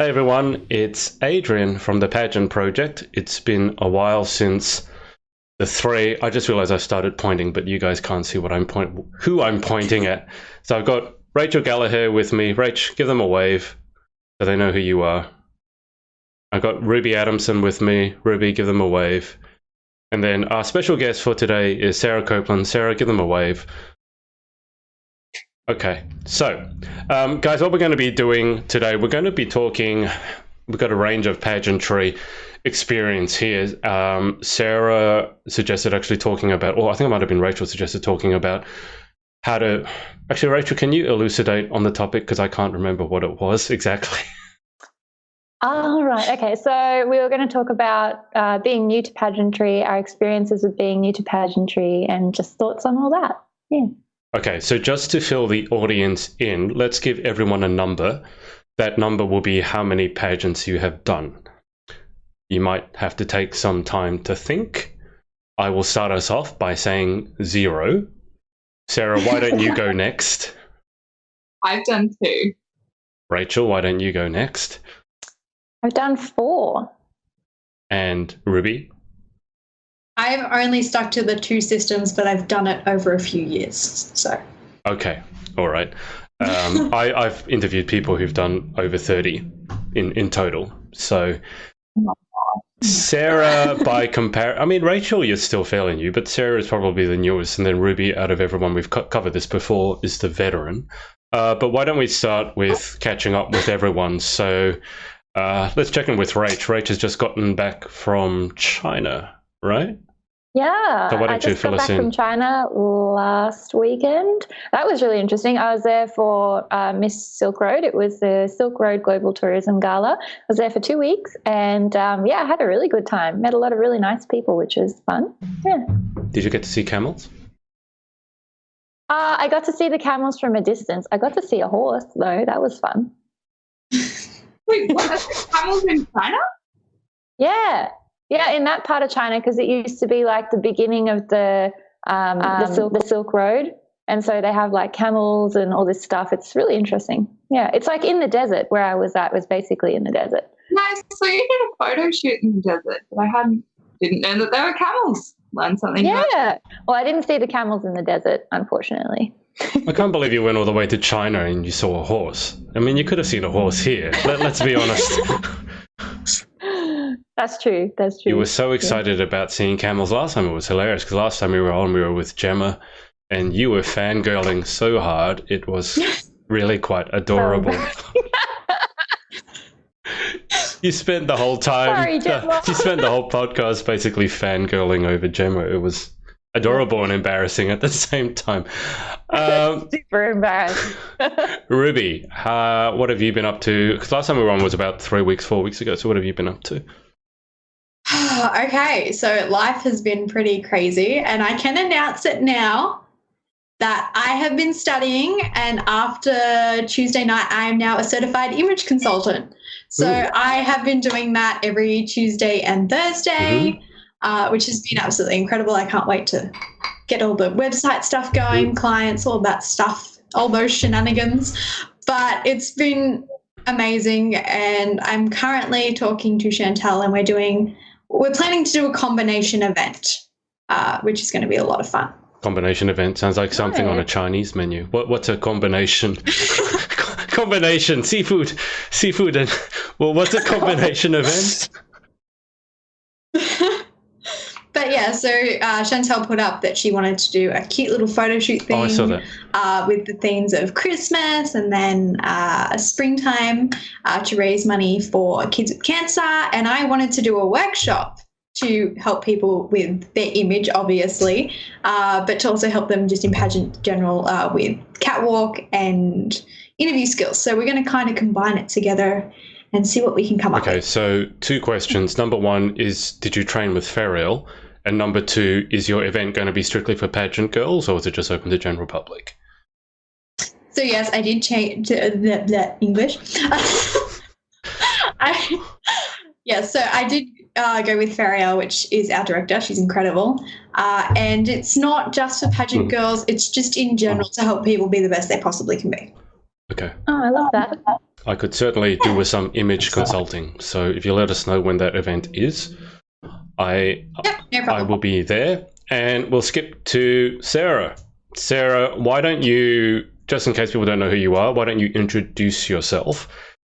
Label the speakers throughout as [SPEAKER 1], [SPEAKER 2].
[SPEAKER 1] Hey everyone, it's Adrian from the Pageant project. It's been a while since the three. I just realized I started pointing, but you guys can't see what who I'm pointing at. So I've got Rachel Gallagher with me. Rach, give them a wave so they know who you are. I've got Ruby Adamson with me. Ruby, give them a wave. And then our special guest for today is Sara Copeland. Sara, give them a wave. Okay, so guys, what we're going to be doing today, we're going to be talking, we've got a range of pageantry experience here. Sara suggested actually talking about, or I think it might have been Rachel suggested talking about how to, actually Rachel, can you elucidate on the topic because I can't remember what it was exactly.
[SPEAKER 2] Oh, right. Okay. So we were going to talk about being new to pageantry, our experiences of being new to pageantry, and just thoughts on all that. Yeah.
[SPEAKER 1] Okay. So just to fill the audience in, let's give everyone a number. That number will be how many pageants you have done. You might have to take some time to think. I will start us off by saying 0. Sara, why don't you go next?
[SPEAKER 3] I've done 2.
[SPEAKER 1] Rachel, why don't you go next?
[SPEAKER 2] I've done 4.
[SPEAKER 1] And Ruby?
[SPEAKER 4] I've only stuck to the 2 systems, but I've done it over a few years. So.
[SPEAKER 1] Okay, all right. I've interviewed people who've done over 30 in total. So Sara, by I mean, Rachel, you're still fairly new, but Sara is probably the newest. And then Ruby, out of everyone, we've covered this before, is the veteran. But why don't we start with catching up with everyone? So let's check in with Rach. Rach has just gotten back from China, right?
[SPEAKER 2] Yeah,
[SPEAKER 1] so why don't
[SPEAKER 2] I just got back from China last weekend. That was really interesting. I was there for Miss Silk Road. It was the Silk Road Global Tourism Gala. I was there for 2 weeks, and I had a really good time. Met a lot of really nice people, which was fun. Yeah.
[SPEAKER 1] Did you get to see camels?
[SPEAKER 2] I got to see the camels from a distance. I got to see a horse, though. That was fun.
[SPEAKER 3] Wait, what? Camels in China?
[SPEAKER 2] Yeah, in that part of China, because it used to be like the beginning of the Silk Road, and so they have like camels and all this stuff. It's really interesting. Yeah, it's like in the desert where I was at. Was basically in the desert.
[SPEAKER 3] Nice. So you did a photo shoot in the desert, but I didn't know that there were camels. Learned something.
[SPEAKER 2] Yeah. Well, I didn't see the camels in the desert, unfortunately.
[SPEAKER 1] I can't believe you went all the way to China and you saw a horse. I mean, you could have seen a horse here. Let's be honest.
[SPEAKER 2] That's true.
[SPEAKER 1] You were so excited about seeing camels last time. It was hilarious because last time we were on, we were with Gemma and you were fangirling so hard. It was really quite adorable. You spent the whole time, you spent the whole podcast basically fangirling over Gemma. It was adorable and embarrassing at the same time.
[SPEAKER 2] Super embarrassed.
[SPEAKER 1] Ruby, what have you been up to? Because last time we were on was about 4 weeks ago. So what have you been up to?
[SPEAKER 4] Okay, so life has been pretty crazy, and I can announce it now that I have been studying, and after Tuesday night, I am now a certified image consultant. So I have been doing that every Tuesday and Thursday, which has been absolutely incredible. I can't wait to get all the website stuff going, clients, all that stuff, all those shenanigans. But it's been amazing, and I'm currently talking to Chantel, and we're planning to do a combination event, which is going to be a lot of fun.
[SPEAKER 1] Combination event sounds like something on a Chinese menu. What's a combination? Combination seafood, and what's a combination event?
[SPEAKER 4] But yeah, so Chantel put up that she wanted to do a cute little photo shoot thing.
[SPEAKER 1] I saw that.
[SPEAKER 4] With the themes of Christmas and then springtime to raise money for kids with cancer. And I wanted to do a workshop to help people with their image, obviously, but to also help them just in pageant general with catwalk and interview skills. So we're going to kind of combine it together and see what we can come up with.
[SPEAKER 1] Okay, so 2 questions. Number 1 is, did you train with Ferial? And number 2, is your event going to be strictly for pageant girls, or is it just open to general public?
[SPEAKER 4] So yes, I did change the English. So I did go with Ferial, which is our director. She's incredible. And it's not just for pageant girls. It's just in general to help people be the best they possibly can be.
[SPEAKER 1] Okay.
[SPEAKER 2] Oh, I love that.
[SPEAKER 1] I could certainly do with some image consulting. So if you let us know when that event is, I will be there. And we'll skip to Sarah. Sarah, why don't you, just in case people don't know who you are, why don't you introduce yourself?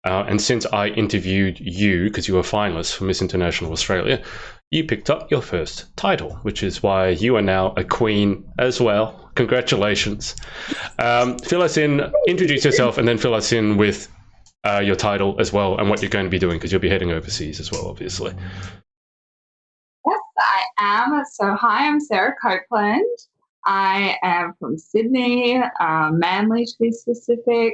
[SPEAKER 1] And since I interviewed you, because you were a finalist for Miss International Australia, you picked up your first title, which is why you are now a queen as well. Congratulations. Fill us in, introduce yourself, and then fill us in with your title as well and what you're going to be doing, because you'll be heading overseas as well, obviously.
[SPEAKER 3] Yes, I am. So hi, I'm Sara Copeland. I am from Sydney, Manly to be specific.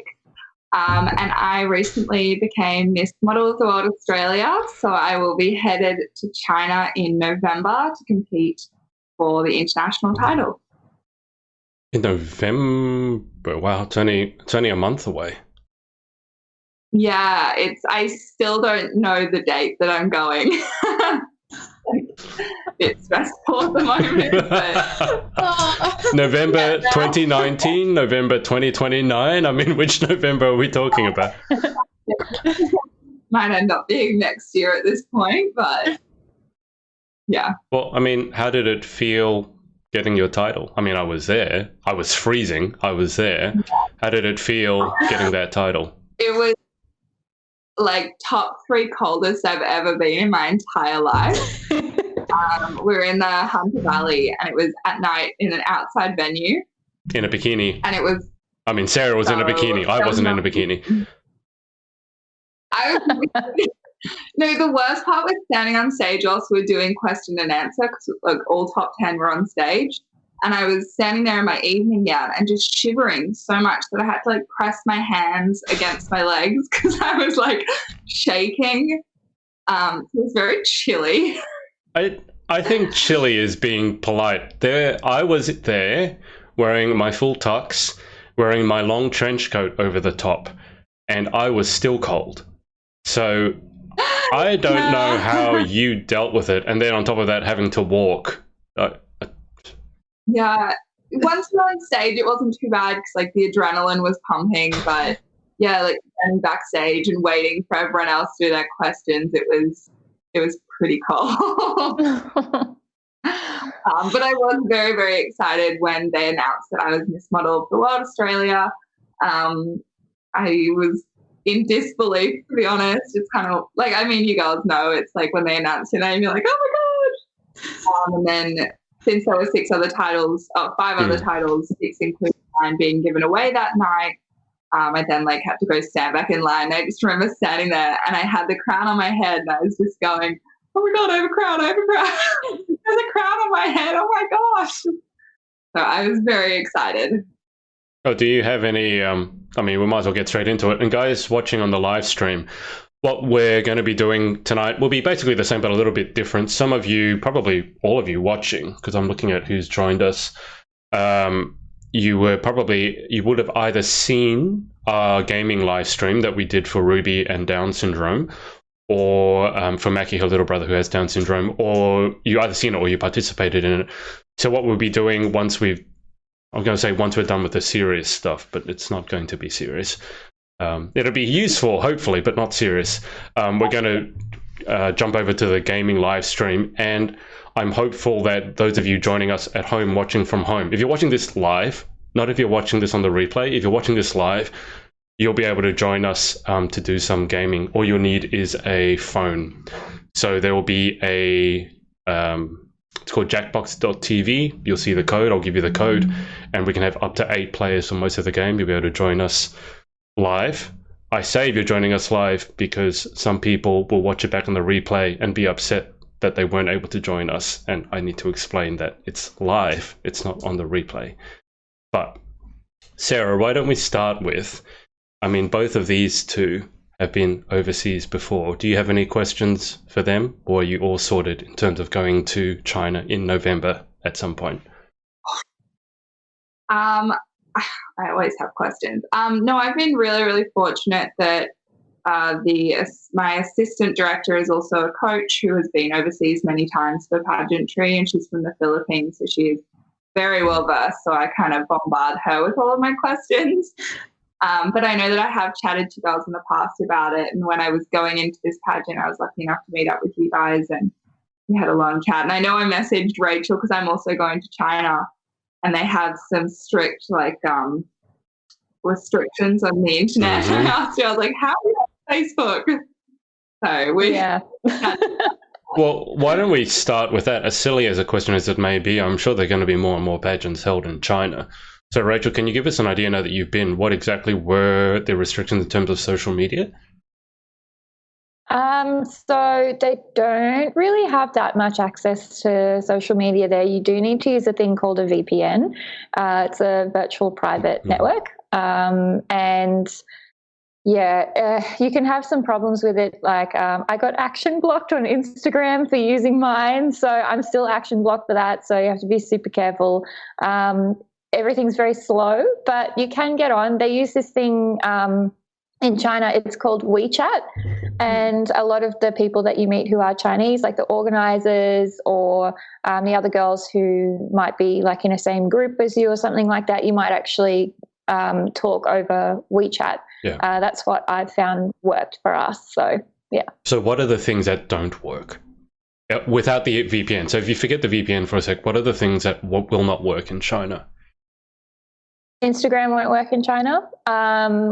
[SPEAKER 3] And I recently became Miss Model of the World Australia. So I will be headed to China in November to compete for the international title.
[SPEAKER 1] In November? Wow, it's only a month away.
[SPEAKER 3] Yeah, I still don't know the date that I'm going. It's stressful at the moment. But
[SPEAKER 1] November 2019, November 2029. I mean, which November are we talking about?
[SPEAKER 3] Might end up being next year at this point, but yeah.
[SPEAKER 1] Well, I mean, how did it feel getting your title? I mean, I was there. I was freezing. I was there. How did it feel getting that title?
[SPEAKER 3] It was like top 3 coldest I've ever been in my entire life. We were in the Hunter Valley and it was at night in an outside venue.
[SPEAKER 1] In a bikini.
[SPEAKER 3] And it was...
[SPEAKER 1] I mean, Sarah was in a bikini. I wasn't in a bikini.
[SPEAKER 3] No, the worst part was standing on stage whilst we were doing question and answer, because like all top 10 were on stage. And I was standing there in my evening gown and just shivering so much that I had to like press my hands against my legs because I was like shaking. It was very chilly.
[SPEAKER 1] I think chilly is being polite. I was there wearing my full tux, wearing my long trench coat over the top, and I was still cold. So I don't know how you dealt with it. And then on top of that, having to walk.
[SPEAKER 3] Yeah, once we were on stage, it wasn't too bad because like the adrenaline was pumping. But yeah, like standing backstage and waiting for everyone else to do their questions, it was pretty cold. But I was very, very excited when they announced that I was Miss Model of the World Australia. I was in disbelief, to be honest. It's kind of like, I mean, you girls know, it's like when they announce your name, you're like, oh my God. And then since there were 5 other titles, 6 including mine being given away that night, I then like had to go stand back in line. I just remember standing there and I had the crown on my head and I was just going, oh my God, I have a crown. There's a crown on my head. Oh my gosh. So I was very excited.
[SPEAKER 1] Oh, do you have any, I mean, we might as well get straight into it. And guys watching on the live stream, what we're going to be doing tonight will be basically the same, but a little bit different. Some of you, probably all of you watching, because I'm looking at who's joined us, you would have either seen our gaming live stream that we did for Ruby and Down syndrome, or for Mackie, her little brother who has Down syndrome, or you either seen it or you participated in it. So what we'll be doing once we're done with the serious stuff, but it's not going to be serious. It'll be useful, hopefully, but not serious. We're going to jump over to the gaming live stream, and I'm hopeful that those of you joining us at home, watching from home, if you're watching this live, not if you're watching this on the replay, if you're watching this live, you'll be able to join us to do some gaming. All you'll need is a phone. So there will be it's called jackbox.tv. You'll see the code. I'll give you the code, and we can have up to 8 players for most of the game. You'll be able to join us live. I say if you're joining us live because some people will watch it back on the replay and be upset that they weren't able to join us, and I need to explain that it's live, it's not on the replay. But Sarah, why don't we start with, I mean, both of these two have been overseas before. Do you have any questions for them, or are you all sorted in terms of going to China in November at some point?
[SPEAKER 3] I always have questions. No, I've been really, really fortunate that my assistant director is also a coach who has been overseas many times for pageantry, and she's from the Philippines, so she is very well versed. So I kind of bombard her with all of my questions. But I know that I have chatted to girls in the past about it. And when I was going into this pageant, I was lucky enough to meet up with you guys and we had a long chat. And I know I messaged Rachel because I'm also going to China and they have some strict restrictions on the internet.
[SPEAKER 1] Mm-hmm.
[SPEAKER 3] And I asked you, I was like, how do you have Facebook? So we
[SPEAKER 1] Well, why don't we start with that? As silly as a question as it may be, I'm sure there are going to be more and more pageants held in China. So, Rachel, can you give us an idea now that you've been? What exactly were the restrictions in terms of social media?
[SPEAKER 2] So they don't really have that much access to social media there. You do need to use a thing called a VPN. It's a virtual private network. And you can have some problems with it. Like I got action blocked on Instagram for using mine. So I'm still action blocked for that. So you have to be super careful. Everything's very slow, but you can get on. They use this thing in China, it's called WeChat. And a lot of the people that you meet who are Chinese, like the organizers or the other girls who might be like in the same group as you or something like that, you might actually talk over WeChat.
[SPEAKER 1] Yeah.
[SPEAKER 2] That's what I've found worked for us. So, yeah.
[SPEAKER 1] So what are the things that don't work without the VPN? So if you forget the VPN for a sec, what are the things that will not work in China?
[SPEAKER 2] Instagram won't work in China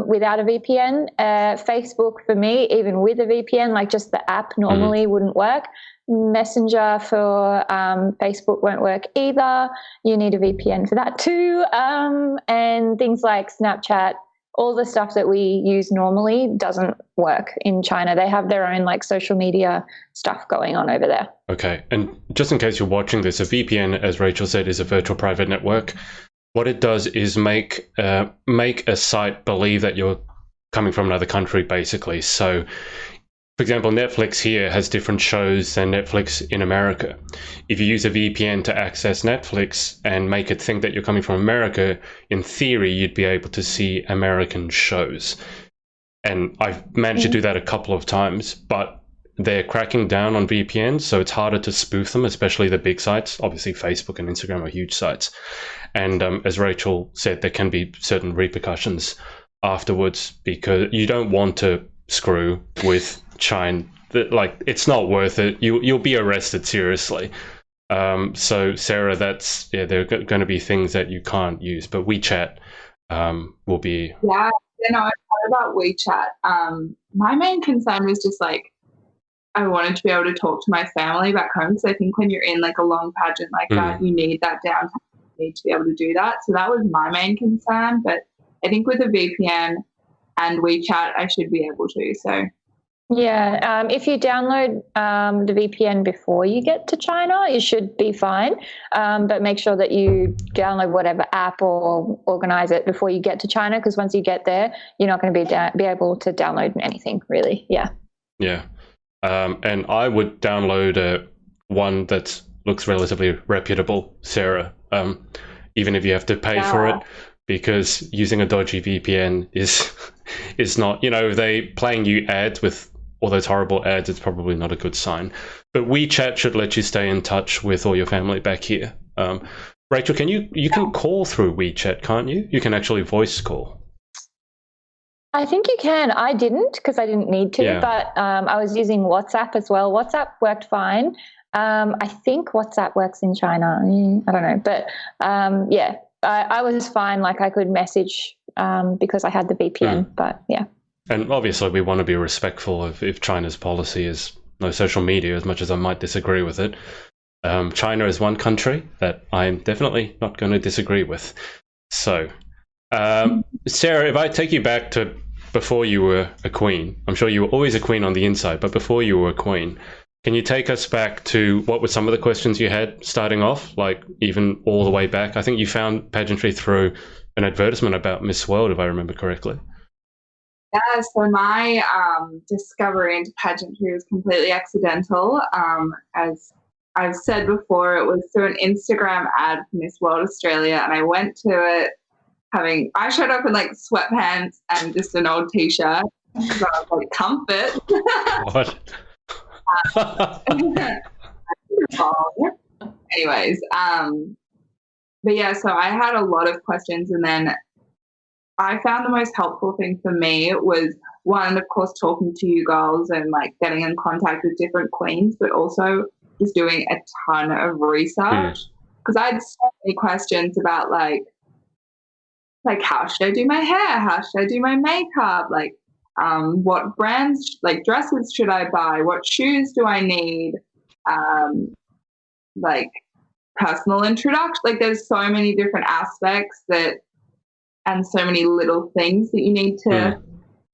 [SPEAKER 2] without a VPN. Facebook, for me, even with a VPN, like just the app normally wouldn't work. Messenger for Facebook won't work either. You need a VPN for that too. And things like Snapchat, all the stuff that we use normally doesn't work in China. They have their own like social media stuff going on over there.
[SPEAKER 1] Okay. And just in case you're watching this, a VPN, as Rachel said, is a virtual private network. What it does is make a site believe that you're coming from another country, basically. So, for example, Netflix here has different shows than Netflix in America. If you use a VPN to access Netflix and make it think that you're coming from America, in theory, you'd be able to see American shows. And I've managed to do that a couple of times, but they're cracking down on VPNs, so it's harder to spoof them, especially the big sites. Obviously, Facebook and Instagram are huge sites. And as Rachel said, there can be certain repercussions afterwards because you don't want to screw with China. Like, it's not worth it. You'll be arrested, seriously. So, Sarah, there are going to be things that you can't use, but WeChat will be...
[SPEAKER 3] Yeah, I thought about WeChat. My main concern was just like, I wanted to be able to talk to my family back home because I think when you're in like a long pageant like that, you need that downtime. You need to be able to do that. So that was my main concern. But I think with a VPN and WeChat, I should be able to. So
[SPEAKER 2] yeah, if you download the VPN before you get to China, you should be fine. But make sure that you download whatever app or organize it before you get to China, because once you get there, you're not going to be able to download anything, really. Yeah.
[SPEAKER 1] Yeah. And I would download one that looks relatively reputable, Sarah, even if you have to pay for it, because using a dodgy VPN is not, if they playing you ads with all those horrible ads, it's probably not a good sign. But WeChat should let you stay in touch with all your family back here. Rachel, you can call through WeChat, can't you? You can actually voice call.
[SPEAKER 2] I think you can. I didn't because I didn't need to, but I was using WhatsApp as well. WhatsApp worked fine. I think WhatsApp works in China. I don't know. But I was fine. Like I could message because I had the VPN, but yeah. And
[SPEAKER 1] obviously we want to be respectful of if China's policy is no social media, as much as I might disagree with it. China is one country that I'm definitely not going to disagree with. So... Sarah, if I take you back to before you were a queen, I'm sure you were always a queen on the inside, but before you were a queen, can you take us back to what were some of the questions you had starting off, like even all the way back? I think you found pageantry through an advertisement about Miss World, if I remember correctly.
[SPEAKER 3] Yeah, so my discovery into pageantry was completely accidental. As I've said before, it was through an Instagram ad for Miss World Australia, and I went to it I showed up in like sweatpants and just an old t-shirt because I was like comfort.
[SPEAKER 1] What?
[SPEAKER 3] Anyways, but yeah, so I had a lot of questions, and then I found the most helpful thing for me was, one, of course, talking to you girls and like getting in contact with different queens, but also just doing a ton of research, because I had so many questions about like how should I do my hair? How should I do my makeup? Like, what brands, like dresses should I buy? What shoes do I need? Like personal introduction. Like there's so many different aspects and so many little things that you need to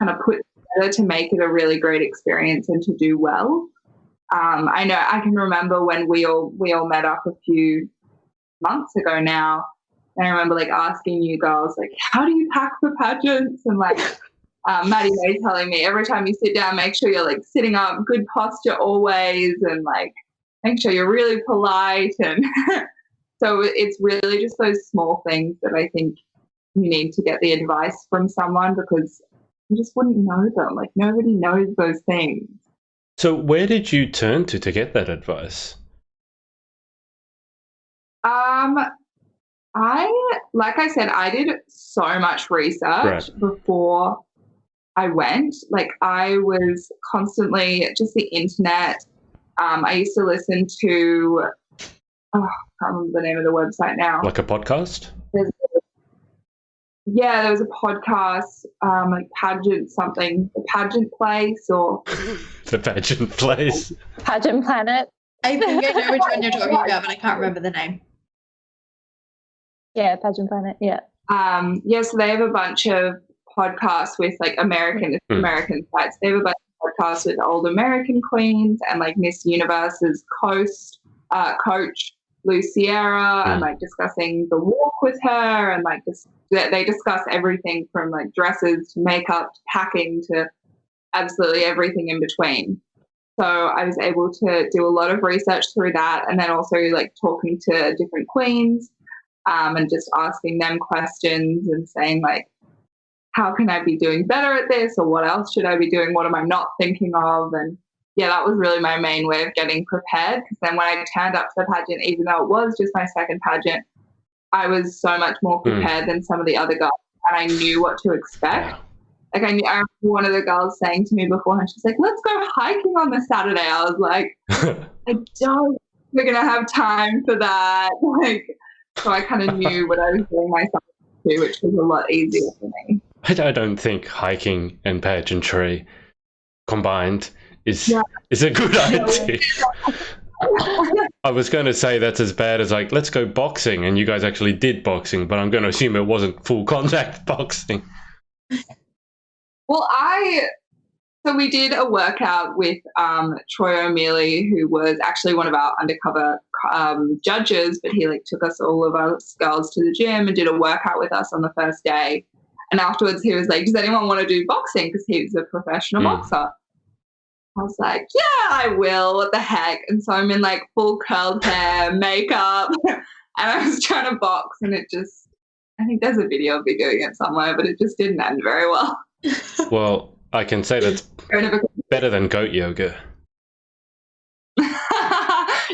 [SPEAKER 3] kind of put together to make it a really great experience and to do well. I know I can remember when we all met up a few months ago now. And I remember like asking you girls, like, how do you pack for pageants? And like Maddie May telling me every time you sit down, make sure you're like sitting up, good posture always, and like make sure you're really polite. And so it's really just those small things that I think you need to get the advice from someone, because you just wouldn't know them. Like nobody knows those things.
[SPEAKER 1] So where did you turn to get that advice?
[SPEAKER 3] Like I said, I did so much research before I went. Like I was constantly just the internet. I used to listen to, I can't remember the name of the website now.
[SPEAKER 1] Like a podcast?
[SPEAKER 3] There was a podcast, like Pageant something, the Pageant Place or...
[SPEAKER 1] The Pageant Place.
[SPEAKER 2] Pageant Planet.
[SPEAKER 4] I think I know which one you're talking about, but I can't remember the name.
[SPEAKER 2] Yeah, Pageant Planet, yeah.
[SPEAKER 3] So they have a bunch of podcasts with like American sites. They have a bunch of podcasts with old American queens and like Miss Universe's coach, Lou Sierra, and like discussing the walk with her, and like they discuss everything from like dresses to makeup to packing to absolutely everything in between. So I was able to do a lot of research through that, and then also like talking to different queens and just asking them questions and saying like, how can I be doing better at this, or what else should I be doing? What am I not thinking of? And yeah, that was really my main way of getting prepared, because then when I turned up to the pageant, even though it was just my second pageant, I was so much more prepared than some of the other girls, and I knew what to expect. Like I remember one of the girls saying to me beforehand, she's like, let's go hiking on the Saturday. I was like, we're going to have time for that. Like, so I kind of knew what I was doing myself to, which was a lot easier for me.
[SPEAKER 1] I don't think hiking and pageantry combined is a good idea. I was going to say that's as bad as like, let's go boxing, and you guys actually did boxing, but I'm going to assume it wasn't full contact boxing.
[SPEAKER 3] Well, so we did a workout with Troy O'Mealy, who was actually one of our undercover judges, but he like took us, all of us girls, to the gym and did a workout with us on the first day. And afterwards he was like, does anyone want to do boxing? Because he was a professional boxer. I was like, yeah, I will. What the heck? And so I'm in like full curled hair, makeup, and I was trying to box, and it just, I think there's a video of me doing it somewhere, but it just didn't end very well.
[SPEAKER 1] Well, I can say that's better than goat yoga.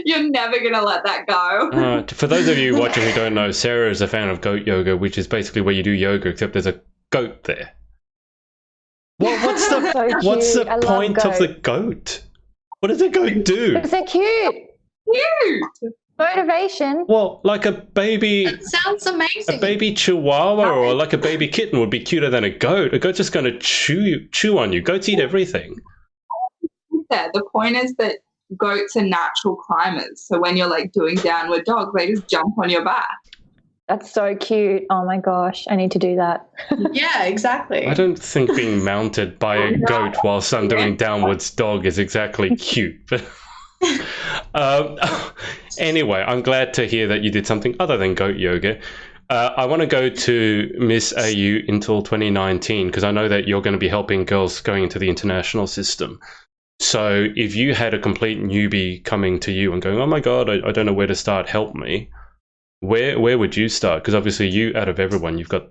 [SPEAKER 3] You're never going to let that go.
[SPEAKER 1] For those of you watching who don't know, Sarah is a fan of goat yoga, which is basically where you do yoga, except there's a goat there. What's the point of the goat? What does the goat do?
[SPEAKER 2] Because they're cute.
[SPEAKER 3] Cute.
[SPEAKER 2] Motivation.
[SPEAKER 1] Well, like a baby...
[SPEAKER 4] That sounds amazing.
[SPEAKER 1] A baby chihuahua or like a baby kitten would be cuter than a goat. A goat's just going to chew on you. Goats eat everything.
[SPEAKER 3] The point is that goats are natural climbers. So when you're like doing downward dog, they just jump on your back.
[SPEAKER 2] That's so cute. Oh my gosh, I need to do that.
[SPEAKER 4] Yeah, exactly.
[SPEAKER 1] I don't think being mounted by a goat whilst I'm doing downwards dog is exactly cute. But anyway, I'm glad to hear that you did something other than goat yoga. I want to go to Miss AU until 2019, because I know that you're going to be helping girls going into the international system. So if you had a complete newbie coming to you and going, oh my God, I don't know where to start, help me. Where would you start? Because obviously you, out of everyone, you've got,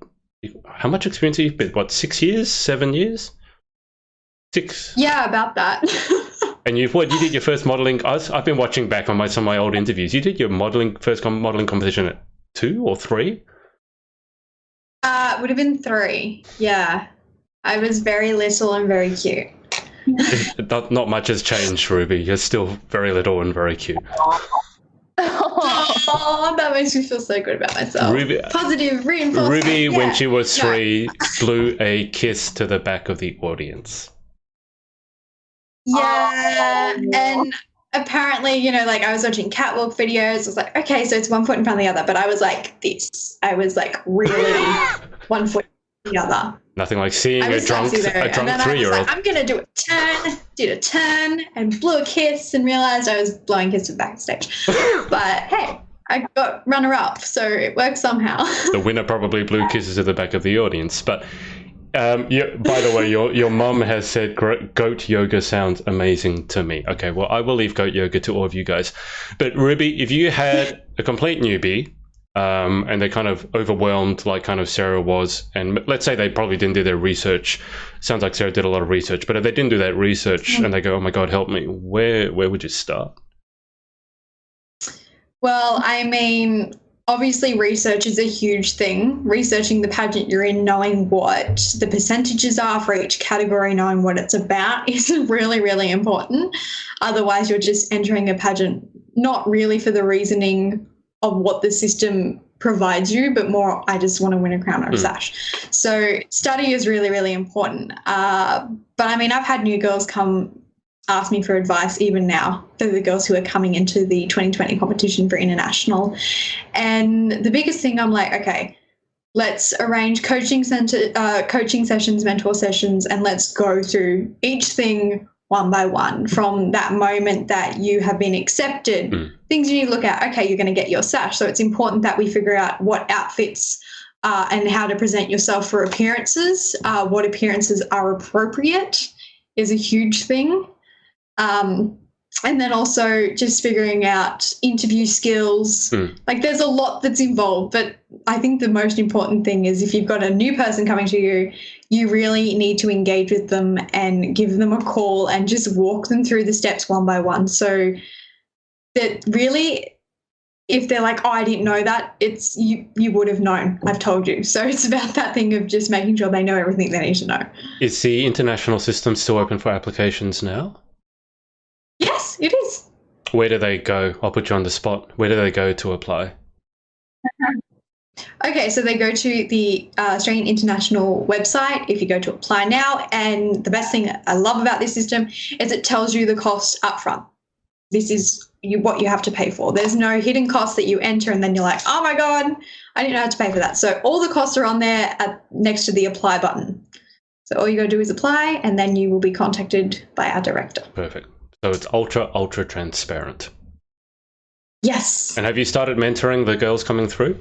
[SPEAKER 1] how much experience have you been? What, 6 years? 7 years? 6?
[SPEAKER 4] Yeah, about that.
[SPEAKER 1] And you did your first modelling. I've been watching back on some of my old interviews. You did your first modelling competition at 2 or 3?
[SPEAKER 4] Would have been 3. Yeah. I was very little and very cute.
[SPEAKER 1] Not much has changed, Ruby. You're still very little and very cute.
[SPEAKER 4] Oh, that makes me feel so good about myself.
[SPEAKER 1] Ruby,
[SPEAKER 4] positive reinforcement.
[SPEAKER 1] Ruby, when she was 3, blew a kiss to the back of the audience.
[SPEAKER 4] Yeah, and apparently, you know, like I was watching catwalk videos. I was like, okay, so it's one foot in front of the other, but I was like this. I was like really one foot in the other.
[SPEAKER 1] Nothing like seeing a drunk 3-year-old.
[SPEAKER 4] I'm going to do a turn, did a turn, and blew a kiss and realised I was blowing kisses backstage. But hey, I got runner-up, so it worked somehow.
[SPEAKER 1] The winner probably blew kisses to the back of the audience. But yeah, by the way, your mum has said goat yoga sounds amazing to me. Okay, well, I will leave goat yoga to all of you guys. But Ruby, if you had a complete newbie, and they're kind of overwhelmed like kind of Sarah was, and let's say they probably didn't do their research. Sounds like Sarah did a lot of research, but if they didn't do that research and they go, oh my God, help me, where would you start?
[SPEAKER 4] Well, I mean, obviously research is a huge thing. Researching the pageant you're in, knowing what the percentages are for each category, knowing what it's about is really, really important. Otherwise, you're just entering a pageant not really for the reasoning of what the system provides you, but more, I just want to win a crown or a sash. So study is really, really important. But I mean, I've had new girls come ask me for advice even now, for the girls who are coming into the 2020 competition for international. And the biggest thing, I'm like, okay, let's arrange coaching sessions, mentor sessions, and let's go through each thing one by one from that moment that you have been accepted. Things you need to look at. Okay, you're going to get your sash. So it's important that we figure out what outfits and how to present yourself for appearances. What appearances are appropriate is a huge thing. And then also just figuring out interview skills. Like there's a lot that's involved, but I think the most important thing is if you've got a new person coming to you, you really need to engage with them and give them a call and just walk them through the steps one by one. So that really, if they're like, oh, I didn't know that, it's you would have known. I've told you. So it's about that thing of just making sure they know everything they need to know.
[SPEAKER 1] Is the international system still open for applications now?
[SPEAKER 4] Yes, it is.
[SPEAKER 1] Where do they go? I'll put you on the spot. Where do they go to apply?
[SPEAKER 4] Okay, so they go to the Australian International website if you go to apply now. And the best thing I love about this system is it tells you the cost up front. This is what you have to pay for. There's no hidden cost that you enter and then you're like, oh my God, I didn't know how to pay for that. So all the costs are on there next to the apply button. So all you got to do is apply and then you will be contacted by our director.
[SPEAKER 1] Perfect. So it's ultra transparent.
[SPEAKER 4] Yes.
[SPEAKER 1] And have you started mentoring the girls coming through?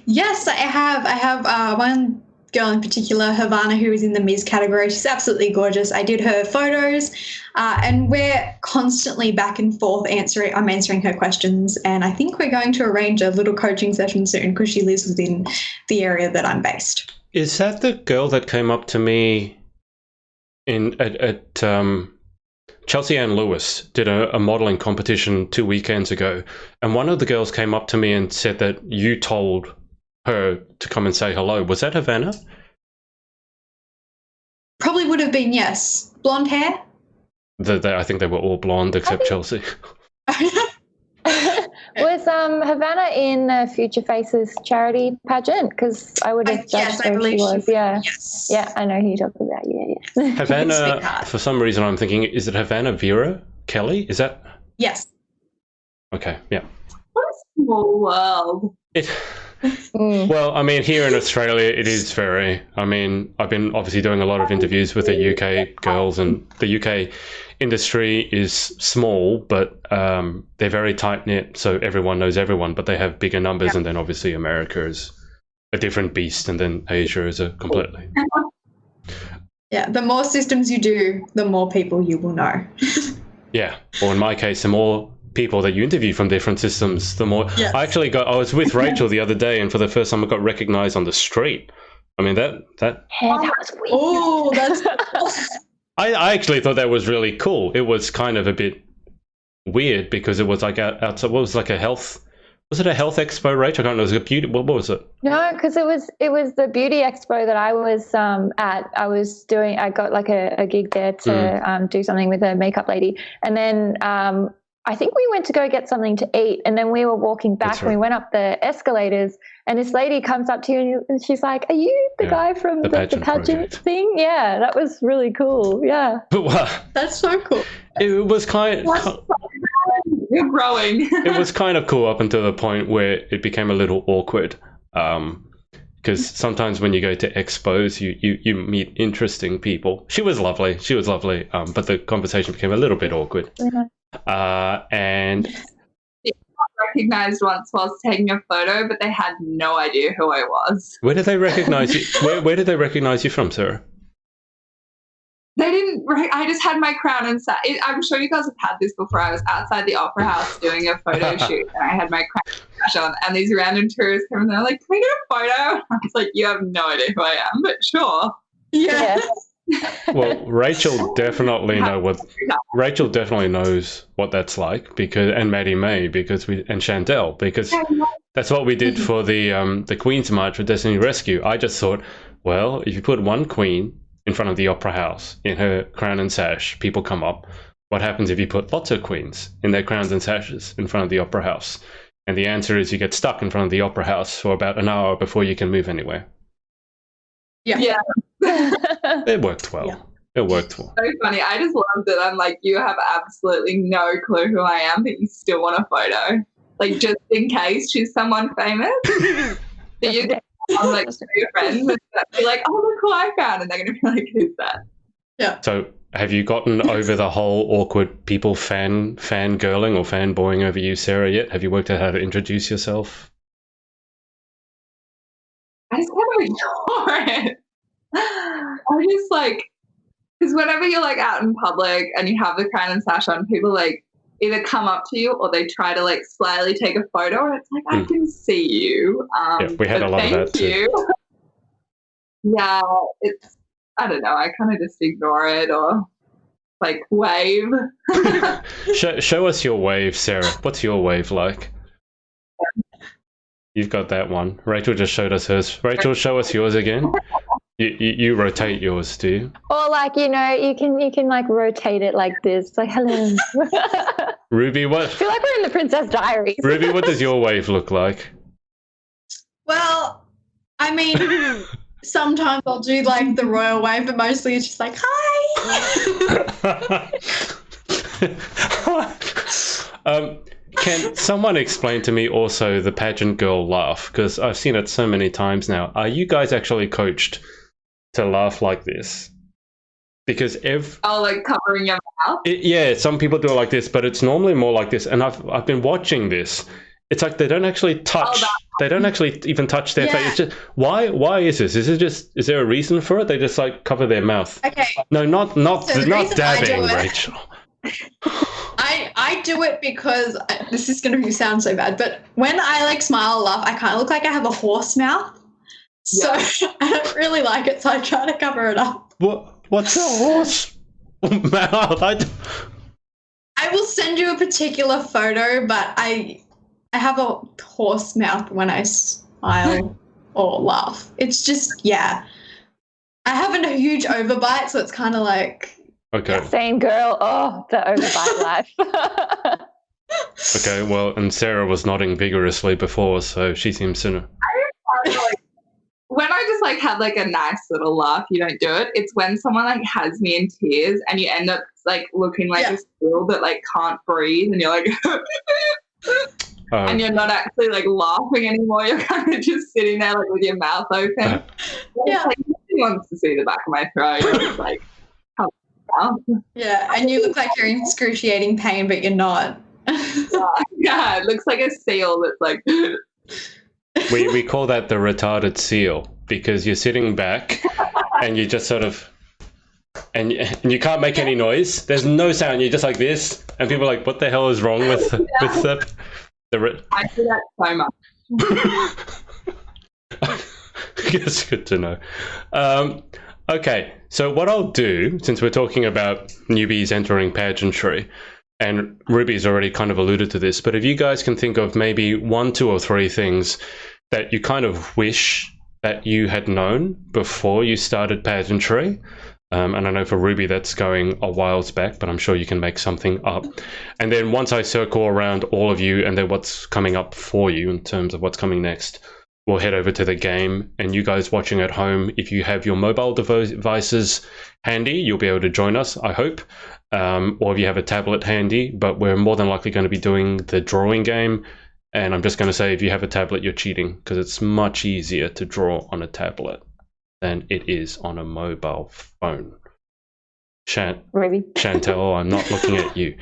[SPEAKER 4] Yes, I have. I have one girl in particular, Havana, who is in the Ms. category. She's absolutely gorgeous. I did her photos and we're constantly back and forth I'm answering her questions. And I think we're going to arrange a little coaching session soon because she lives within the area that I'm based.
[SPEAKER 1] Is that the girl that came up to me at Chelsea Ann Lewis did a modelling competition 2 weekends ago, and one of the girls came up to me and said that you told her to come and say hello. Was that Havana?
[SPEAKER 4] Probably would have been, yes. Blonde hair?
[SPEAKER 1] I think they were all blonde except Chelsea.
[SPEAKER 2] Was Havana in Future Faces charity pageant? Because I would have judged where she was. Yeah.
[SPEAKER 4] Yes.
[SPEAKER 2] Yeah, I know who you're talking about. Yeah.
[SPEAKER 1] Havana, for some reason I'm thinking, is it Havana Vera Kelly? Is that?
[SPEAKER 4] Yes.
[SPEAKER 1] Okay, yeah.
[SPEAKER 3] What a small world.
[SPEAKER 1] Well, I mean, here in Australia, it is very, I mean, I've been obviously doing a lot of interviews with the UK girls, and the UK industry is small, but they're very tight-knit, so everyone knows everyone, but they have bigger numbers, and then obviously America is a different beast, and then Asia is a completely...
[SPEAKER 4] Yeah, the more systems you do, the more people you will know.
[SPEAKER 1] Yeah, or in my case, the more people that you interview from different systems, the more... Yes. I was with Rachel the other day, and for the first time I got recognized on the street. I mean, that
[SPEAKER 2] was weird.
[SPEAKER 4] Oh, that's...
[SPEAKER 1] I actually thought that was really cool. It was kind of a bit weird because it was like outside. What was like a health Was it a health expo, Rach? I can't know. Was it a beauty? What was it?
[SPEAKER 2] No, because it was the beauty expo that I was at. I got like a gig there to do something with a makeup lady, and then I think we went to go get something to eat, and then we were walking back and we went up the escalators, and this lady comes up to you and she's like, "Are you the guy from the pageant thing?" Yeah, that was really cool. Yeah.
[SPEAKER 4] That's so cool.
[SPEAKER 1] It was kind of...
[SPEAKER 3] You're growing.
[SPEAKER 1] It was kind of cool up until the point where it became a little awkward. Because sometimes when you go to expos, you meet interesting people. She was lovely, but the conversation became a little bit awkward. And
[SPEAKER 3] I recognized once whilst taking a photo, but they had no idea who I was.
[SPEAKER 1] Where did they recognize you? Where did they recognize you from, Sarah?
[SPEAKER 3] They didn't. I just had my crown and I'm sure you guys have had this before. I was outside the Opera House doing a photo shoot, and I had my crown on, and these random tourists came and they're like, "Can we get a photo?" I was like, "You have no idea who I am, but sure."
[SPEAKER 2] Yeah.
[SPEAKER 1] Well, Rachel definitely knows what that's like, and Maddie May and Chantel, because that's what we did for the Queen's March for Destiny Rescue. I just thought, well, if you put one queen in front of the Opera House in her crown and sash, people come up. What happens if you put lots of queens in their crowns and sashes in front of the Opera House? And the answer is you get stuck in front of the Opera House for about an hour before you can move anywhere.
[SPEAKER 3] Yeah.
[SPEAKER 1] It worked well. Yeah. It worked well.
[SPEAKER 3] So funny. I just loved it. I'm like, you have absolutely no clue who I am, but you still want a photo. Like, just in case she's someone famous. So you get on like your friends and be like, "Oh, look who I found," and they're going to be like, "Who's that?"
[SPEAKER 4] Yeah.
[SPEAKER 1] So have you gotten over the whole awkward people fangirling or fanboying over you, Sarah, yet? Have you worked out how to introduce yourself?
[SPEAKER 3] I just kind of ignore it. I just like, because whenever you're like out in public and you have the crown and sash on, people like either come up to you or they try to like slyly take a photo, and it's like, I can see you.
[SPEAKER 1] Yeah, we had a lot of that too.
[SPEAKER 3] Yeah, I don't know. I kind of just ignore it or like wave.
[SPEAKER 1] Show us your wave, Sarah. What's your wave like? You've got that one. Rachel just showed us hers. Rachel, show us yours again. You rotate yours, do you?
[SPEAKER 2] Or like, you can like rotate it like this. Like, hello.
[SPEAKER 1] Ruby, what?
[SPEAKER 2] I feel like we're in the Princess Diaries.
[SPEAKER 1] Ruby, what does your wave look like?
[SPEAKER 4] Well, I mean, sometimes I'll do like the royal wave, but mostly it's just like, hi.
[SPEAKER 1] Can someone explain to me also the pageant girl laugh? Because I've seen it so many times now. Are you guys actually coached to laugh like this? Because
[SPEAKER 3] like covering your mouth?
[SPEAKER 1] Yeah, some people do it like this, but it's normally more like this. And I've been watching this. It's like they don't actually touch. They don't actually even touch their face. It's just, why is this? Is there a reason for it? They just like cover their mouth.
[SPEAKER 4] Okay.
[SPEAKER 1] No, not dabbing, Rachel.
[SPEAKER 4] I do it because this is going to sound so bad, but when I like smile or laugh, I kind of look like I have a horse mouth. So I don't really like it, so I try to cover it up.
[SPEAKER 1] What's a horse mouth?
[SPEAKER 4] I will send you a particular photo, but I have a horse mouth when I smile or laugh. It's just, I have a huge overbite, so it's kind of like...
[SPEAKER 1] Okay.
[SPEAKER 2] Same girl. Oh, the overbite life.
[SPEAKER 1] Okay, well, and Sarah was nodding vigorously before, so she seems to know.
[SPEAKER 3] When I just like have like a nice little laugh, you don't do it. It's when someone like has me in tears and you end up like looking like a seal that like can't breathe, and you're like, and you're not actually like laughing anymore. You're kind of just sitting there like with your mouth open. Like, nobody wants to see the back of my throat. It's like.
[SPEAKER 4] Yeah, and you look like you're in excruciating pain, but you're not.
[SPEAKER 3] Yeah, it looks like a seal that's like...
[SPEAKER 1] We call that the retarded seal, because you're sitting back and you just sort of... And you can't make any noise. There's no sound. You're just like this, and people are like, what the hell is wrong with the
[SPEAKER 3] I do that so much.
[SPEAKER 1] It's good to know. Okay, so what I'll do, since we're talking about newbies entering pageantry, and Ruby's already kind of alluded to this, but if you guys can think of maybe 1, 2, or 3 things that you kind of wish that you had known before you started pageantry. And I know for Ruby that's going a whiles back, but I'm sure you can make something up. And then once I circle around all of you and then what's coming up for you in terms of what's coming next, we'll head over to the game. And you guys watching at home, if you have your mobile devices handy, you'll be able to join us, I hope. Or if you have a tablet handy, but we're more than likely going to be doing the drawing game. And I'm just going to say, if you have a tablet, you're cheating, because it's much easier to draw on a tablet than it is on a mobile phone. Chantel, I'm not looking at you.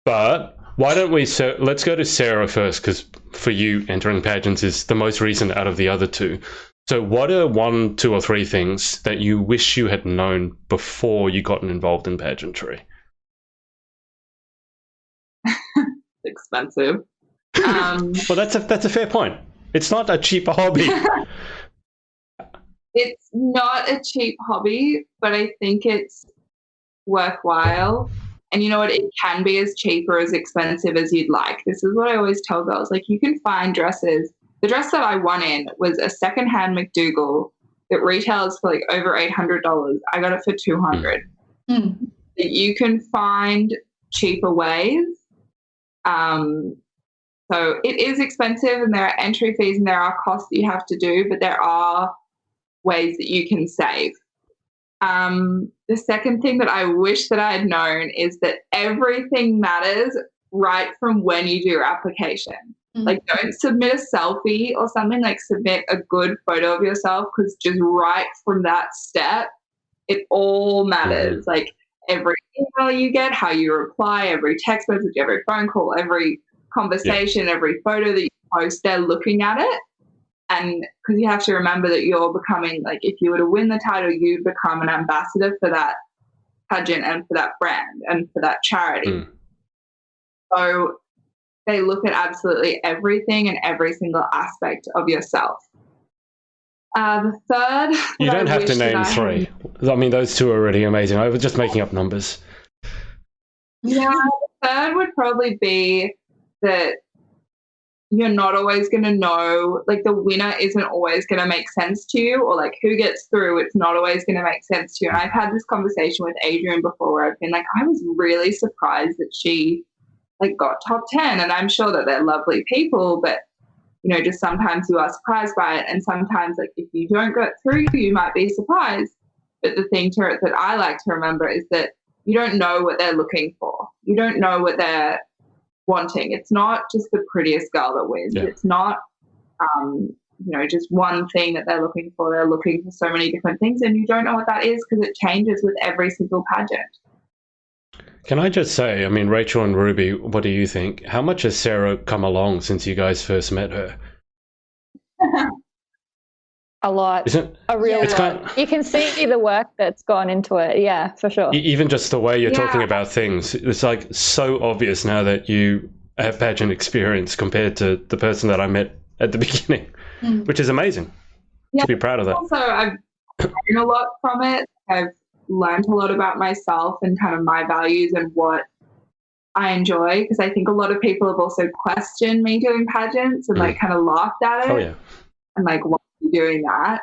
[SPEAKER 1] But why don't we, let's go to Sarah first, because for you, entering pageants is the most recent out of the other two. So what are 1, 2, or 3 things that you wish you had known before you got involved in pageantry?
[SPEAKER 3] Expensive.
[SPEAKER 1] Well, that's a fair point. It's not a cheap hobby.
[SPEAKER 3] It's not a cheap hobby, but I think it's worthwhile. And you know what? It can be as cheap or as expensive as you'd like. This is what I always tell girls. Like, you can find dresses. The dress that I won in was a secondhand McDougal that retails for like over $800. I got it for $200. You can find cheaper ways. So it is expensive, and there are entry fees and there are costs that you have to do, but there are ways that you can save. The second thing that I wish that I had known is that everything matters right from when you do your application. Like, don't submit a selfie or something, like submit a good photo of yourself, because just right from that step, it all matters. Like, every email you get, how you reply, every text message, every phone call, every conversation, every photo that you post, they're looking at it. And because you have to remember that you're becoming, like, if you were to win the title, you'd become an ambassador for that pageant and for that brand and for that charity. So they look at absolutely everything and every single aspect of yourself. The third,
[SPEAKER 1] you don't have to name 3. I mean, those 2 are already amazing. I was just making up numbers.
[SPEAKER 3] Yeah, the third would probably be that you're not always going to know, like, the winner isn't always going to make sense to you, or like who gets through, it's not always going to make sense to you. And I've had this conversation with Adrian before where I've been like, I was really surprised that she like got top 10, and I'm sure that they're lovely people, but you know, just sometimes you are surprised by it, and sometimes, like, if you don't get through, you might be surprised. But the thing that I like to remember is that you don't know what they're looking for. You don't know what they're wanting. It's not just the prettiest girl that wins. It's not, you know, just one thing that they're looking for. They're looking for so many different things, and you don't know what that is because it changes with every single pageant.
[SPEAKER 1] Can I just say, I mean, Rachel and Ruby, what do you think? How much has Sarah come along since you guys first met her?
[SPEAKER 2] A lot.
[SPEAKER 1] Isn't
[SPEAKER 2] a real lot. You can see the work that's gone into it. Yeah, for sure.
[SPEAKER 1] Even just the way you're talking about things, it's like so obvious now that you have pageant experience compared to the person that I met at the beginning, which is amazing. To be proud of that.
[SPEAKER 3] Also, I've learned a lot from it. I've learned a lot about myself and kind of my values and what I enjoy, because I think a lot of people have also questioned me doing pageants and like kind of laughed at it.
[SPEAKER 1] Oh, yeah.
[SPEAKER 3] And like, why are you doing that?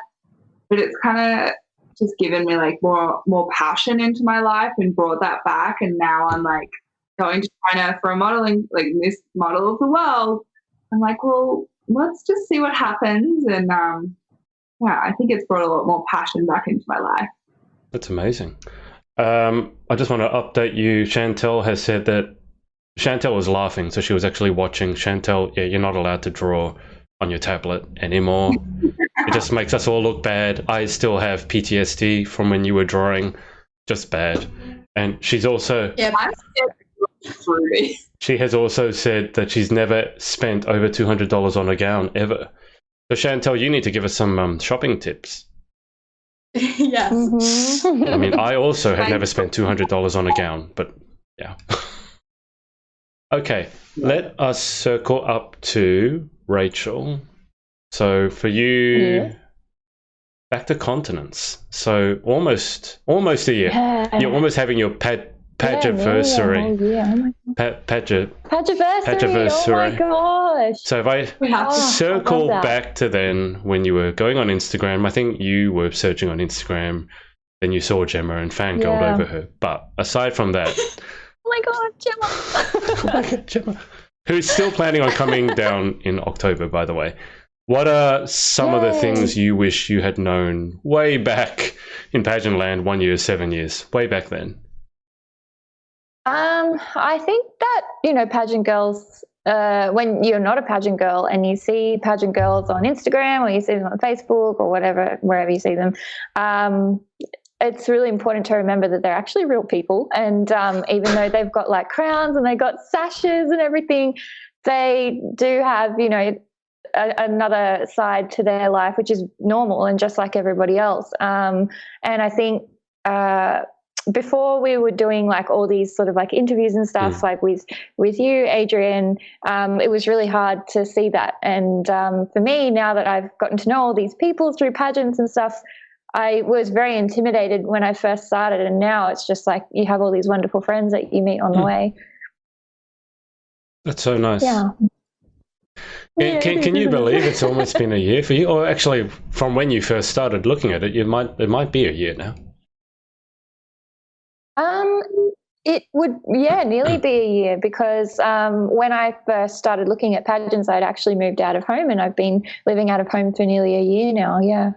[SPEAKER 3] But it's kind of just given me like more passion into my life and brought that back. And now I'm like going to China for a modeling, like Miss Model of the World. I'm like, well, let's just see what happens. And yeah, I think it's brought a lot more passion back into my life.
[SPEAKER 1] That's amazing. I just want to update you. Chantel has said that Chantel was laughing, so she was actually watching. Chantel, yeah, you're not allowed to draw on your tablet anymore. It just makes us all look bad. I still have PTSD from when you were drawing. Just bad. And she's also...
[SPEAKER 3] Yeah,
[SPEAKER 1] she has also said that she's never spent over $200 on a gown, ever. So Chantel, you need to give us some shopping tips.
[SPEAKER 4] Yes.
[SPEAKER 1] I mean, I also have never spent $200 on a gown, but yeah. Okay, let us circle up to Rachel. So for you, back to continence. So almost a year. You're almost having your Pageversary.
[SPEAKER 2] Yeah, oh my God. Pageversary. Oh my gosh.
[SPEAKER 1] So if I circle back to then when you were going on Instagram, I think you were searching on Instagram, then you saw Gemma and fangirled over her. But aside from that,
[SPEAKER 2] oh my God, Gemma.
[SPEAKER 1] Oh my God, Gemma, who's still planning on coming down in October, by the way. What are some of the things you wish you had known way back in pageant land 1 year, 7 years, way back then?
[SPEAKER 2] I think that, pageant girls, when you're not a pageant girl and you see pageant girls on Instagram or you see them on Facebook or whatever, wherever you see them, it's really important to remember that they're actually real people. And even though they've got like crowns and they've got sashes and everything, they do have, another side to their life, which is normal and just like everybody else. And I think before we were doing like all these sort of like interviews and stuff, like with you, Adrian, it was really hard to see that. And for me, now that I've gotten to know all these people through pageants and stuff, I was very intimidated when I first started, and now it's just like you have all these wonderful friends that you meet on the way.
[SPEAKER 1] That's so nice.
[SPEAKER 2] Yeah.
[SPEAKER 1] Can you believe it's almost been a year for you? Or actually, from when you first started looking at it, it might be a year now.
[SPEAKER 2] It would, nearly be a year, because when I first started looking at pageants, I'd actually moved out of home, and I've been living out of home for nearly a year now. Yeah.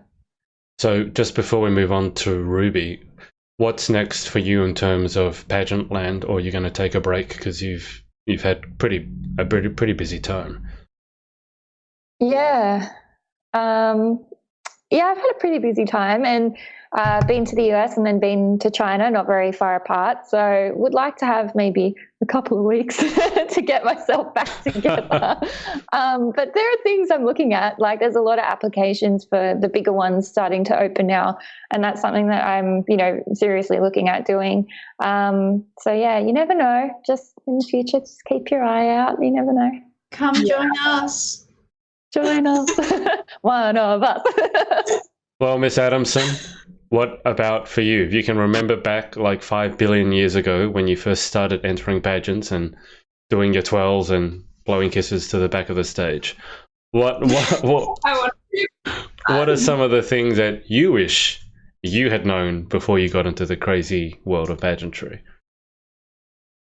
[SPEAKER 1] So just before we move on to Ruby, what's next for you in terms of pageant land, or you're going to take a break because you've had a pretty busy time?
[SPEAKER 2] Yeah. I've had a pretty busy time, and been to the US and then been to China, not very far apart. So would like to have maybe a couple of weeks to get myself back together. But there are things I'm looking at, like there's a lot of applications for the bigger ones starting to open now. And that's something that I'm, seriously looking at doing. So yeah, you never know. Just in the future, just keep your eye out. You never know.
[SPEAKER 4] Come join us.
[SPEAKER 2] Join us. One of us.
[SPEAKER 1] Well, Miss Adamson, what about for you? If you can remember back like 5 billion years ago when you first started entering pageants and doing your twirls and blowing kisses to the back of the stage, what are some of the things that you wish you had known before you got into the crazy world of pageantry?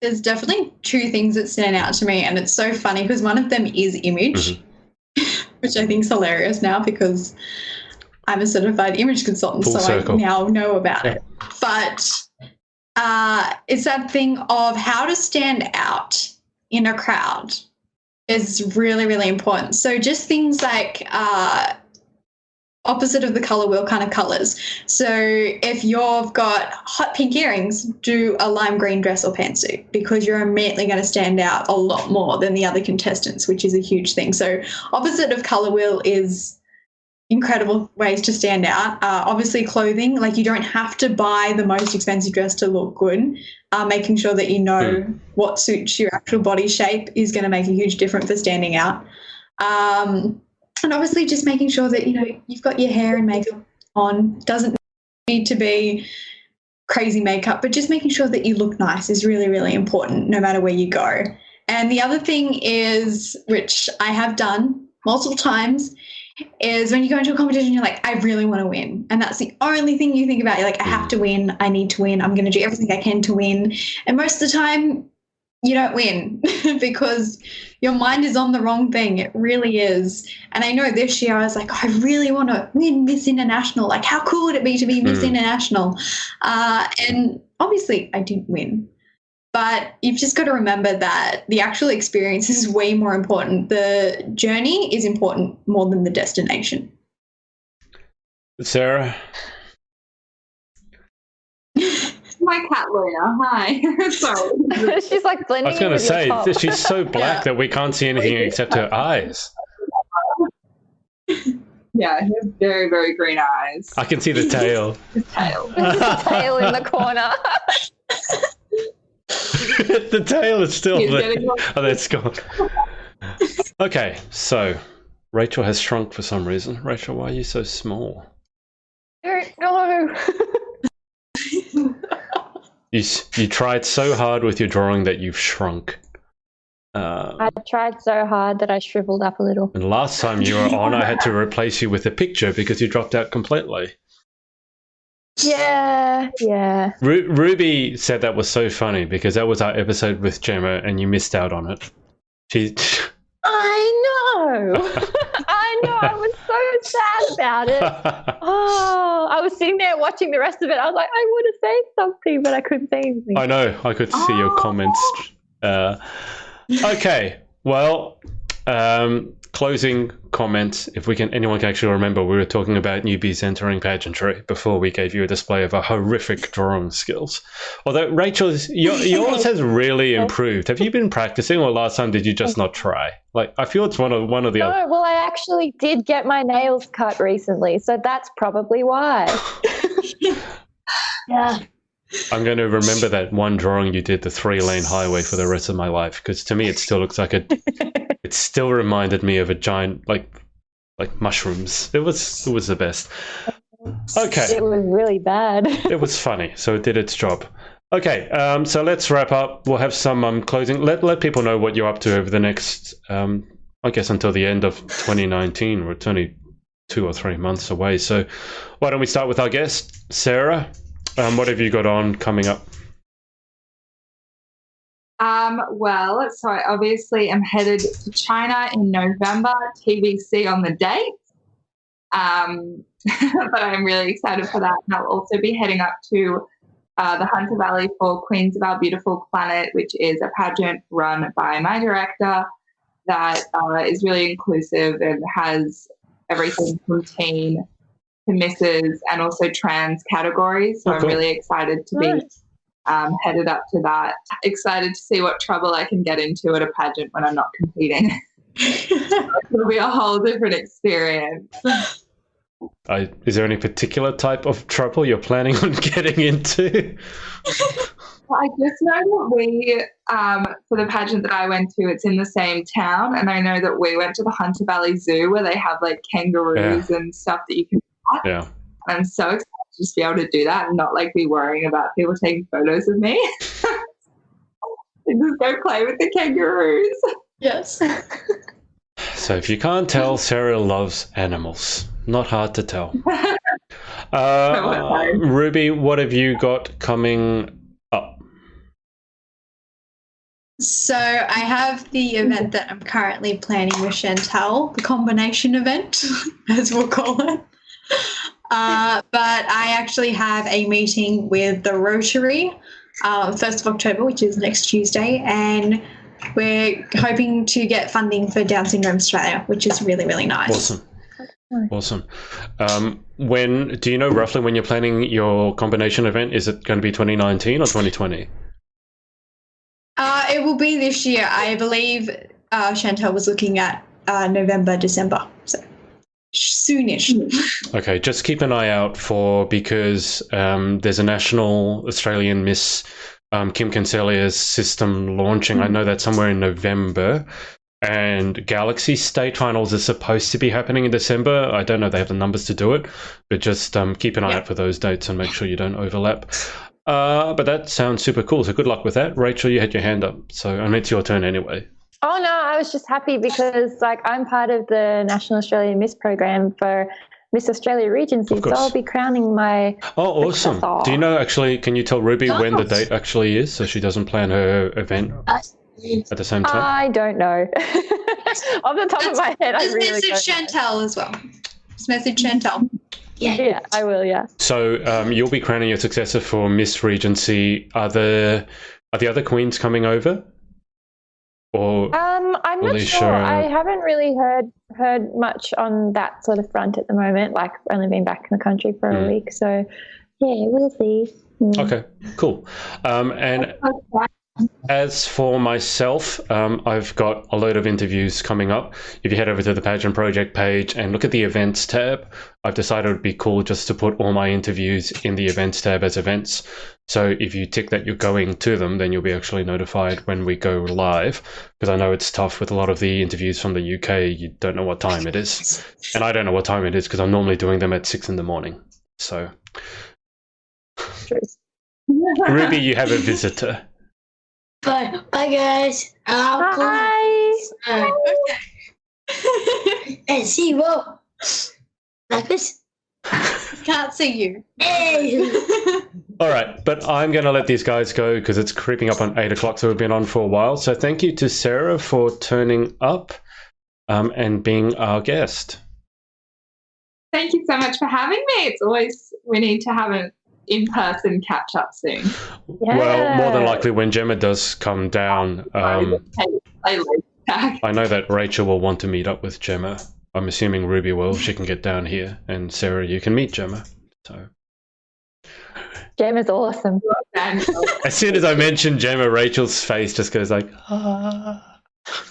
[SPEAKER 4] There's definitely two things that stand out to me, and it's so funny because one of them is image, which I think is hilarious now because I'm a certified image consultant, I now know about it. But it's that thing of how to stand out in a crowd is really, really important. So just things like opposite of the colour wheel kind of colours. So if you've got hot pink earrings, do a lime green dress or pantsuit, because you're immediately going to stand out a lot more than the other contestants, which is a huge thing. So opposite of colour wheel is incredible ways to stand out. Obviously clothing, like you don't have to buy the most expensive dress to look good. Making sure that you know what suits your actual body shape is going to make a huge difference for standing out. And obviously just making sure that, you've got your hair and makeup on. Doesn't need to be crazy makeup, but just making sure that you look nice is really, really important no matter where you go. And the other thing is, which I have done multiple times, is when you go into a competition, you're like, I really want to win. And that's the only thing you think about. You're like, I have to win. I need to win. I'm going to do everything I can to win. And most of the time, you don't win because your mind is on the wrong thing. It really is. And I know this year I was like, I really want to win Miss International. Like, how cool would it be to be Miss International? And obviously I didn't win. But you've just got to remember that the actual experience is way more important. The journey is important more than the destination.
[SPEAKER 1] Sarah?
[SPEAKER 3] My cat lawyer. Hi. Sorry.
[SPEAKER 2] She's like blending.
[SPEAKER 1] I was going to say, she's so black that we can't see anything except her eyes.
[SPEAKER 3] Yeah, he has very, very green eyes.
[SPEAKER 1] I can see the tail.
[SPEAKER 3] His tail.
[SPEAKER 2] The tail in the corner.
[SPEAKER 1] The tail is still there. Oh, that's gone. Okay, so Rachel has shrunk for some reason. Rachel, why are you so small?
[SPEAKER 2] I don't know.
[SPEAKER 1] You tried so hard with your drawing that you've shrunk.
[SPEAKER 2] I tried so hard that I shriveled up a little.
[SPEAKER 1] And last time you were on, I had to replace you with a picture because you dropped out completely.
[SPEAKER 2] Yeah.
[SPEAKER 1] Ruby said that was so funny because that was our episode with Gemma and you missed out on it.
[SPEAKER 2] I know. I was so sad about it. Oh, I was sitting there watching the rest of it. I was like, I would have said something, but I couldn't say anything.
[SPEAKER 1] I know. I could see your comments. Okay. Well, closing comments. If anyone can actually remember, we were talking about newbies entering pageantry before we gave you a display of our horrific drawing skills. Although Rachel's, yours has really improved. Have you been practicing, or last time did you just not try? Like, I feel it's one of the other.
[SPEAKER 2] No, well, I actually did get my nails cut recently, so that's probably why. Yeah.
[SPEAKER 1] I'm going to remember that one drawing you did, the 3-lane highway, for the rest of my life, because to me it still looks like it still reminded me of a giant, like mushrooms. It was the best. Okay.
[SPEAKER 2] It was really bad.
[SPEAKER 1] It was funny, so it did its job. Okay, so let's wrap up. We'll have some closing. Let people know what you're up to over the next, I guess, until the end of 2019. We're only 2 or 3 months away. So why don't we start with our guest, Sarah? What have you got on coming up?
[SPEAKER 3] Well, so I obviously am headed to China in November, TBC on the date. But I'm really excited for that. And I'll also be heading up to the Hunter Valley for Queens of Our Beautiful Planet, which is a pageant run by my director that is really inclusive and has everything from teen to misses and also trans categories. So
[SPEAKER 1] cool.
[SPEAKER 3] I'm really excited to be headed up to that. Excited to see what trouble I can get into at a pageant when I'm not competing. It'll be a whole different experience.
[SPEAKER 1] Is there any particular type of trouble you're planning on getting into?
[SPEAKER 3] I just know that we, for the pageant that I went to, it's in the same town, and I know that we went to the Hunter Valley Zoo where they have like kangaroos and stuff that you can watch.
[SPEAKER 1] Yeah.
[SPEAKER 3] I'm so excited to just be able to do that and not like be worrying about people taking photos of me. And just go play with the kangaroos.
[SPEAKER 4] Yes.
[SPEAKER 1] So if you can't tell, Sarah loves animals. Not hard to tell. Ruby, what have you got coming up?
[SPEAKER 4] So I have the event that I'm currently planning with Chantal, the combination event, as we'll call it. But I actually have a meeting with the Rotary 1st of October, which is next Tuesday, and we're hoping to get funding for Down Syndrome Australia, which is really, really nice.
[SPEAKER 1] Awesome. When do you know roughly when you're planning your combination event? Is it going to be 2019 or 2020?
[SPEAKER 4] It will be this year. I believe Chantal was looking at November, December. So soonish.
[SPEAKER 1] Okay, just keep an eye out because there's a national Australian Miss Kim Kinselia's system launching. I know that's somewhere in November. And Galaxy State Finals is supposed to be happening in December. I don't know if they have the numbers to do it, but just keep an eye out for those dates and make sure you don't overlap. But that sounds super cool. So good luck with that. Rachel, you had your hand up. So it's your turn anyway.
[SPEAKER 2] Oh, no, I was just happy because I'm part of the National Australian Miss program for Miss Australia Regency, so I'll be crowning my
[SPEAKER 1] awesome.
[SPEAKER 2] successor.
[SPEAKER 1] Do you know, actually, can you tell Ruby when the date actually is so she doesn't plan her event at the same time?
[SPEAKER 2] I don't know. Off the top of my head, I really don't know.
[SPEAKER 4] Message Chantal as well. Just message Chantal.
[SPEAKER 2] Yeah, I will, yeah.
[SPEAKER 1] So you'll be crowning your successor for Miss Regency. Are the other queens coming over? Or
[SPEAKER 2] I'm not sure. I haven't really heard much on that sort of front at the moment. Like, only been back in the country for a week, so yeah, we'll see.
[SPEAKER 1] Okay, cool. And as for myself, I've got a load of interviews coming up. If you head over to the Pageant Project page and look at the events tab, I've decided it would be cool just to put all my interviews in the events tab as events. So if you tick that you're going to them, then you'll be actually notified when we go live. Because I know it's tough with a lot of the interviews from the UK. You don't know what time it is. And I don't know what time it is because I'm normally doing them at 6 a.m. So. Ruby, you have a visitor.
[SPEAKER 5] Bye, guys.
[SPEAKER 2] Bye.
[SPEAKER 5] And see what? Like this.
[SPEAKER 4] Can't see you.
[SPEAKER 5] Hey.
[SPEAKER 1] All right, but I'm going to let these guys go because it's creeping up on 8 o'clock, so we've been on for a while. So thank you to Sara for turning up and being our guest.
[SPEAKER 3] Thank you so much for having me. We need to have an in-person catch-up soon.
[SPEAKER 2] Yeah.
[SPEAKER 1] Well, more than likely when Gemma does come down, I know that Rachel will want to meet up with Gemma. I'm assuming Ruby will. She can get down here. And Sara, you can meet Gemma. So
[SPEAKER 2] Gemma's awesome.
[SPEAKER 1] as soon as I mention Gemma, Rachel's face just goes like, ah.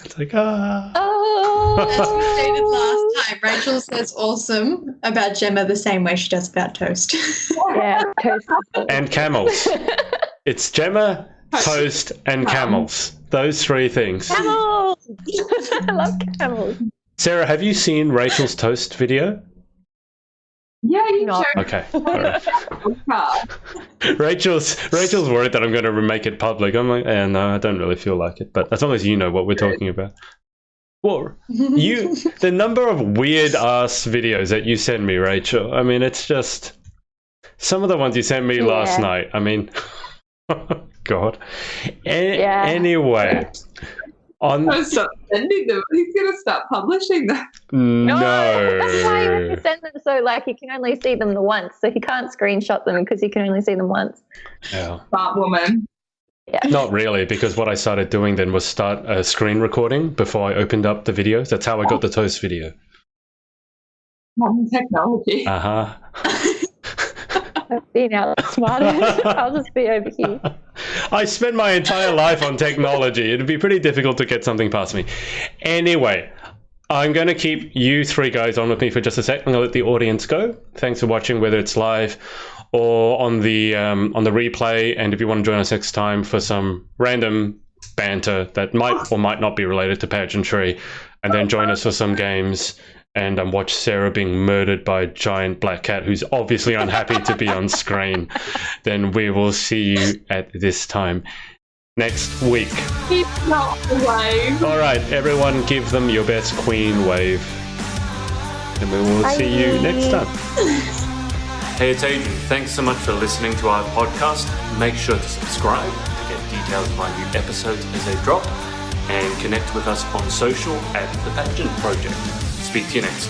[SPEAKER 1] It's like, ah.
[SPEAKER 2] Oh.
[SPEAKER 4] As we stated last time, Rachel says awesome about Gemma the same way she does about toast.
[SPEAKER 2] Yeah, toast.
[SPEAKER 1] And camels. It's Gemma, toast, and camels. Those three things.
[SPEAKER 2] Camels! I love camels.
[SPEAKER 1] Sara, have you seen Rachel's toast video?
[SPEAKER 3] Yeah, you
[SPEAKER 2] No.
[SPEAKER 3] showed
[SPEAKER 1] Okay. All right.
[SPEAKER 3] me.
[SPEAKER 1] Rachel's worried that I'm going to make it public. I'm like, no, I don't really feel like it. But as long as you know what we're talking about. Well, the number of weird ass videos that you send me, Rachel. I mean, it's just some of the ones you sent me last night. I mean, God. Anyway,
[SPEAKER 3] Stop sending them. He's going to start publishing them.
[SPEAKER 1] no.
[SPEAKER 2] That's why you have to send them so you can only see them the once. So you can't screenshot them because you can only see them once.
[SPEAKER 1] Yeah.
[SPEAKER 3] Smart woman.
[SPEAKER 2] Yeah.
[SPEAKER 1] Not really, because what I started doing then was start a screen recording before I opened up the videos. That's how I got the toast video.
[SPEAKER 3] Modern technology.
[SPEAKER 1] Uh-huh.
[SPEAKER 2] Being outsmarted. I'll just be over here.
[SPEAKER 1] I spend my entire life on technology. It'd be pretty difficult to get something past me. Anyway, I'm going to keep you three guys on with me for just a sec. I'm going to let the audience go. Thanks for watching, whether it's live or on the replay. And if you want to join us next time for some random banter that might or might not be related to pageantry, and then join us for some games and watch Sara being murdered by a giant black cat who's obviously unhappy to be on screen, then we will see you at this time next week.
[SPEAKER 3] Keep not away.
[SPEAKER 1] All right, everyone, give them your best queen wave. And we will see you next time. Hey, it's Adrian. Thanks so much for listening to our podcast. Make sure to subscribe to get details of our new episodes as they drop, and connect with us on social at The Pageant Project. Speak to you next.